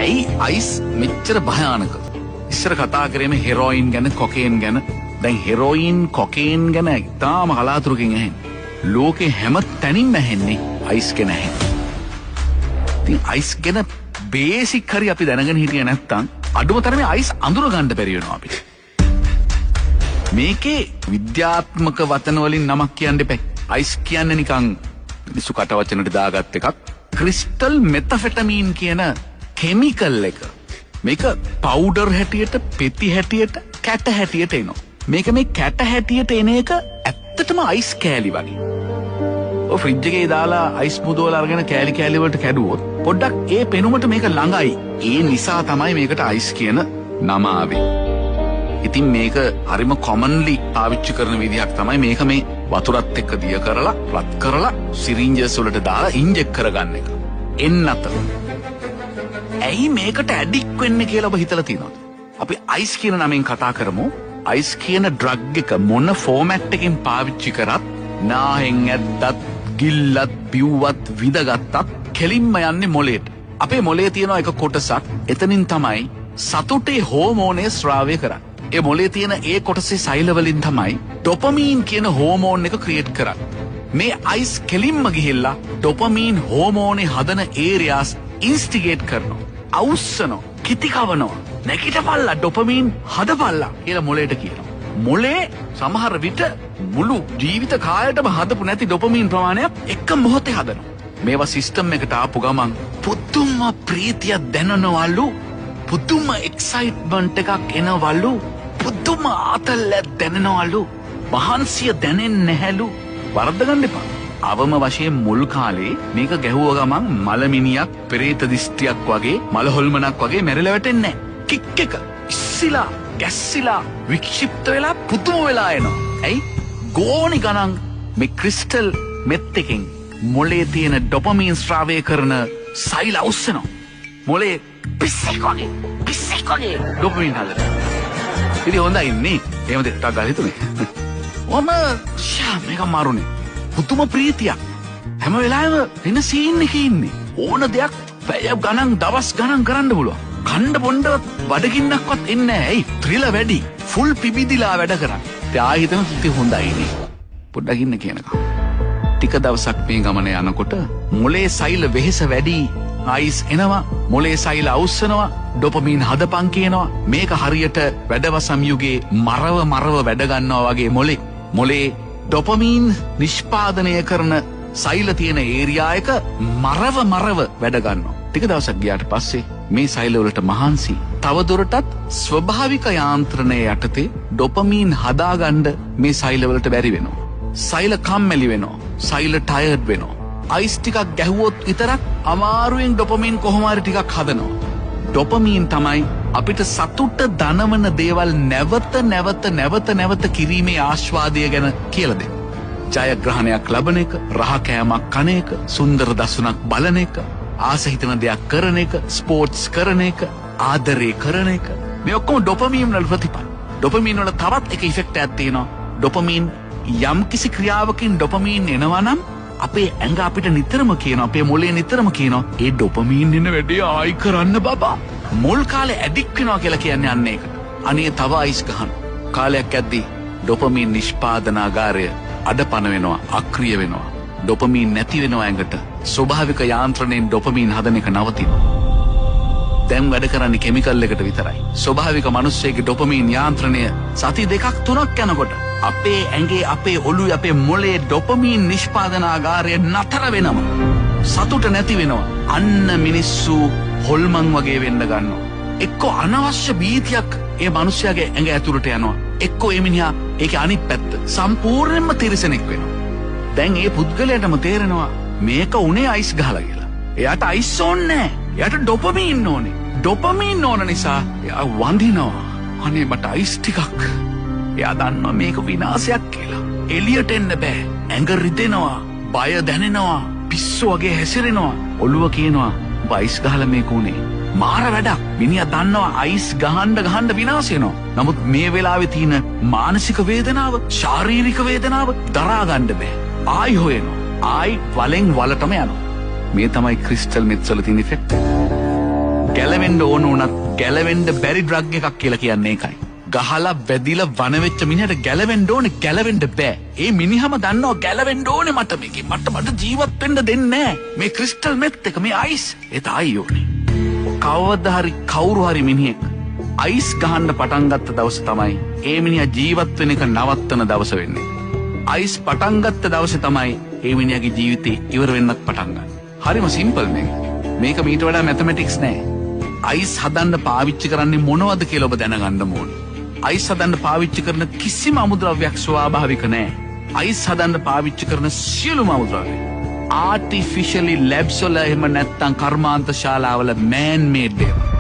ඇයි අයිස් මෙච්චර භයානක? ඉස්සර කතා කරේම හෙරෝයින් ගැන, කොකේන් ගැන. දැන් හෙරෝයින්, කොකේන් ගැන ඉතාම කලාතුරකින් ඇහෙන්නේ. ලෝකේ හැම තැනින්ම ඇහෙන්නේ අයිස් ගැන ඇහෙන්නේ. ඉතින් අයිස් ගැන බේසික් හරි අපි දැනගෙන හිටියේ නැත්තම් අඩුම තරමේ අයිස් අඳුර ගන්න බැරි වෙනවා අපිට. මේකේ විද්‍යාත්මක වචන වලින් නමක් කියන්න එපා. අයිස් කියන්නේ නිකන් මිනිස්සු කට වචනට දාගත් එකක්. ක්‍රිස්ටල් මෙතෆෙටමීන් කියන කෙමිකල් එක. මේක පවුඩර් හැටියට, පෙති හැටියට, කැට හැටියට එනවා. මේක මේ කැට හැටියට එන එක ඇත්තටම අයිස් කෑලි වගේ. ඔය ෆ්‍රිජ් එකේ දාලා අයිස් මුදවල අරගෙන කෑලි කෑලි වලට කැඩුවොත් පොඩ්ඩක් ඒ පෙනුමට මේක ළඟයි. ඒ නිසා තමයි මේකට අයිස් කියන නම ආවේ. ඉතින් මේක හරිම කොමන්ලි පාවිච්චි කරන විදිහක් තමයි මේක මේ වතුරත් එක්ක දිය කරලා රත් කරලා සිරින්ජස් වලට දාලා ඉන්ජෙක්ට් කරගන්න එක. එන්නත. ඇයි මේකට ඇඩික් වෙන්නේ කියලා ඔබ හිතලා තියෙනවද? අපි අයිස් කියන නමෙන් කතා කරමු. අයිස් කියන ඩ්‍රග් එක මොන ෆෝමැට් එකකින් පාවිච්චි කරත් නාහෙන් ඇද්දත් ගිල්ලත් බිව්වත් විදගත්තත් කෙලින්ම යන්නේ මොලේට. අපේ මොලේ තියෙන එක කොටසක් එතනින් තමයි සතුටේ හෝමෝනේ ස්‍රාවය කරන්නේ. ඒ මොලේ තියෙන ඒ කොටසේ සෛල වලින් තමයි ඩොපමීන් කියන හෝමෝන් එක ක්‍රියේට් කරන්නේ. මේ අයිස් කෙලින්ම ගිහිල්ලා ඩොපමීන් හෝමෝනේ හදන ඒරියාස් ඉන්ස්ටිගේට් කරනවා. අවුස්සනවා, කිතිකවනවා. නැගිටපල්ලා ඩොපමීන් හදපල්ලා කියලා මොලේට කියනවා. මොලේ සමහර විට මුළු ජීවිත කාලයටම හදපු නැති ඩොපමීන් ප්‍රමාණයක් එක මොහොතේ හදනවා. මේවා සිස්ටම් එකට ආපු ගමන් පුදුම ප්‍රීතියක් දැනනවලු, පුදුම එක්සයිට්මන්ට් එකක් එනවලු, පුදුම ආතල්ලක් දැනෙනවලු, මහන්සිය දැනෙන්නේ නැහැලු. වරද්ද ගන්න එපා. අවම වශයෙන් මුල් කාලේ මේක ගැහුව ගමන් මලමිනියක්, පෙරේත දිස්ත්‍රියක් වගේ, මල හොල්මනක් වගේ මැරිලා වැටෙන්නේ නැහැ. කික් එක ඉස්සිලා, ගැස්සිලා, වික්ෂිප්ත වෙලා පුදුම වෙලා එනවා. ඇයි? ගෝණි ගණන් මේ ක්‍රිස්ටල් මෙත් එකෙන් මොලේ තියෙන ඩොපමීන් ස්‍රාවය කරන සෛල අවුස්සනවා. මොලේ පිස්සෙක් වගේ ඩොපමීන් හදනවා. ඉතින් හොඳයි නේ. එහෙම දෙයක් ගන්න හිතුනේ. ඔම මේක මාරුනේ. පුදුම ප්‍රීතියක්. හැම වෙලාවෙම වෙන සීන් එකේ ඉන්නේ. ඕන දෙයක් පැය ගණන්, දවස් ගණන් කරන්න පුළුවන්. කණ්ඩ පොණ්ඩවත් බඩගින්නක්වත් එන්නේ නැහැ. ඇයි? ත්‍රිල වැඩි. ෆුල් පිබිදිලා වැඩ කරන්නේ. ඉතින් ආයෙ හිතන ඉතින් හොඳයි නේ. පොඩ්ඩක් ඉන්න කියනකම්. ටික දවසක් මේ ගමන යනකොට මොලේ සෛල වෙහෙස වැඩි. අයිස් එනවා, මොලේ සෛල අවුස්සනවා, ඩොපමීන් හදපන් කියනවා. මේක හරියට වැඩවසම් යුගයේ මරව වැඩ ගන්නවා වගේ මොලේ ඩොපමීන් නිෂ්පාදනය කරන සෛල තියෙන ඒරියා එක මරව වැඩ ගන්නවා. ටික දවසක් ගියාට පස්සේ මේ සෛල වලට මහන්සි තවදුරටත් ස්වභාවික යාන්ත්‍රණය යටතේ ඩොපමීන් හදාගන්න මේ සෛල වලට බැරි වෙනවා. සෛල කම්මැලි වෙනවා. සෛල ටයර්ඩ් වෙනවා. අයිස් ටිකක් ගැහුවොත් විතරක් අමාරුවෙන් ඩොපමීන් කොහොම හරි ටිකක් හදනවා. ඩොපමීන් තමයි අපිට සතුට දනවන දේවල් නැවත කිරීමේ ආස්වාදය ගැන කියලා දෙන්නේ. ජයග්‍රහණයක් ලබන එක, රහ කෑමක් කන එක, සුන්දර දසුනක් බලන එක, ආස හිතන දෙයක් කරන එක, ස්පෝර්ට්ස් කරන එක, ආදරේ කරන එක. මේ ඔක්කොම ඩොපමීන් වල ප්‍රතිඵල. ඩොපමීන් වල තවත් එක ඉෆෙක්ට් එකක් තියෙනවා. ඩොපමීන් යම් කිසි ක්‍රියාවකින් ඩොපමීන් එනවා නම් අපේ ඇඟ අපිට නිතරම කියනවා, අපේ මොලේ නිතරම කියනවා, ඒ ඩොපමීන් එන වැඩේ ආයි කරන්න බබා. මුල් කාලේ ඇඩික්ට් වෙනවා කියලා කියන්නේ අන්න ඒකට. අනේ තව අයිස් ගහන. කාලයක් යද්දී ඩොපමීන් නිෂ්පාදනාගාරය අඩපණ වෙනවා, අක්‍රිය වෙනවා. ඩොපමීන් නැති වෙනවා ඇඟට. ස්වභාවික යාන්ත්‍රණයෙන් ඩොපමීන් හදන එක නවතිනවා. දැන් වැඩ කරන්නේ කෙමිකල් එකට විතරයි. ස්වභාවික මිනිස්සෙගේ ඩොපමීන් යාන්ත්‍රණය සති 2-3ක් යනකොට අපේ ඇඟේ, අපේ ඔළුවේ, අපේ මොලේ ඩොපමීන් නිෂ්පාදනාගාරය නතර වෙනවා. සතුට නැති වෙනවා. අන්න මිනිස්සු හොල්මන් වගේ වෙන්න ගන්නවා. එක්කෝ අනවශ්‍ය බීතියක් ඒ මිනිස්යාගේ ඇඟ ඇතුළට යනවා. එක්කෝ ඒ මිනිහා ඒකේ අනිත් පැත්ත සම්පූර්ණයෙන්ම තිරසනෙක් වෙනවා. දැන් ඒ පුද්ගලයාටම තේරෙනවා මේක උනේ අයිස් ගහලා කියලා. එයාට අයිස් ඕනේ නැහැ. එයාට ඩොපමීන් ඕනේ. ඩොපමීන් ඕන නිසා එයා වඳිනවා. අනේ මට අයිස් ටිකක්. එයා දන්නවා මේක විනාශයක් කියලා. එළියට එන්න බෑ. ඇඟ රිදෙනවා, බය දැනෙනවා, පිස්සු වගේ හැසිරෙනවා. ඔළුව කියනවා අයිස් ගහලා මේක උනේ. මාර වැඩක්. මිනිහා දන්නවා අයිස් ගහන්න විනාශ වෙනවා. නමුත් මේ වෙලාවේ තියෙන මානසික වේදනාව, ශාරීරික වේදනාව දරා ගන්න බෑ. ආයි හොයනවා. ආයි වලෙන් වලටම යනවා. මේ තමයි ක්‍රිස්ටල් මෙත්ස් වල තියෙන ඉෆෙක්ට්. ගැලවෙන්න ඕන උනත් ගැලවෙන්න බැරි ඩ්‍රග් එකක් කියලා කියන්නේ ඒකයි. ගහලා වැදිලා වන වෙච්ච මිනිහට ගැලවෙන්න ඕනේ, ගැලවෙන්න බෑ. ඒ මිනිහම දන්නවා ගැලවෙන්න ඕනේ මට මේකේ. මට ජීවත් වෙන්න දෙන්නේ නෑ. මේ ක්‍රිස්ටල් මෙත් එක, මේ අයිස්. ඒ තායි ඕනේ. කවදා හරි කවුරු හරි මිනිහෙක් අයිස් ගහන්න පටන් ගත්ත දවස තමයි ඒ මිනිහා ජීවත් වෙන එක නවත්තන දවස වෙන්නේ. අයිස් පටන් ගත්ත දවසේ තමයි ඒ මිනිහාගේ ජීවිතේ ඉවර වෙන්නත් පටන් ගන්න. හරිම සිම්පල් මේක. මේක මීට වඩා මැතමැටික්ස් නෑ. අයිස් හදන්න පාවිච්චි කරන්නේ මොනවද කියලා ඔබ දැනගන්න ඕනේ. අයිස් හදන්න පාවිච්චි කරන කිසිම අමුද්‍රව්‍යයක් ස්වාභාවික නෑ. අයිස් හදන්න පාවිච්චි කරන සියලුම අමුද්‍රව්‍ය ආටිෆිෂියලි ලැබ්ස් වල එහෙම නැත්නම් කර්මාන්ත ශාලාවල මෑන් මේඩ් ඒවා.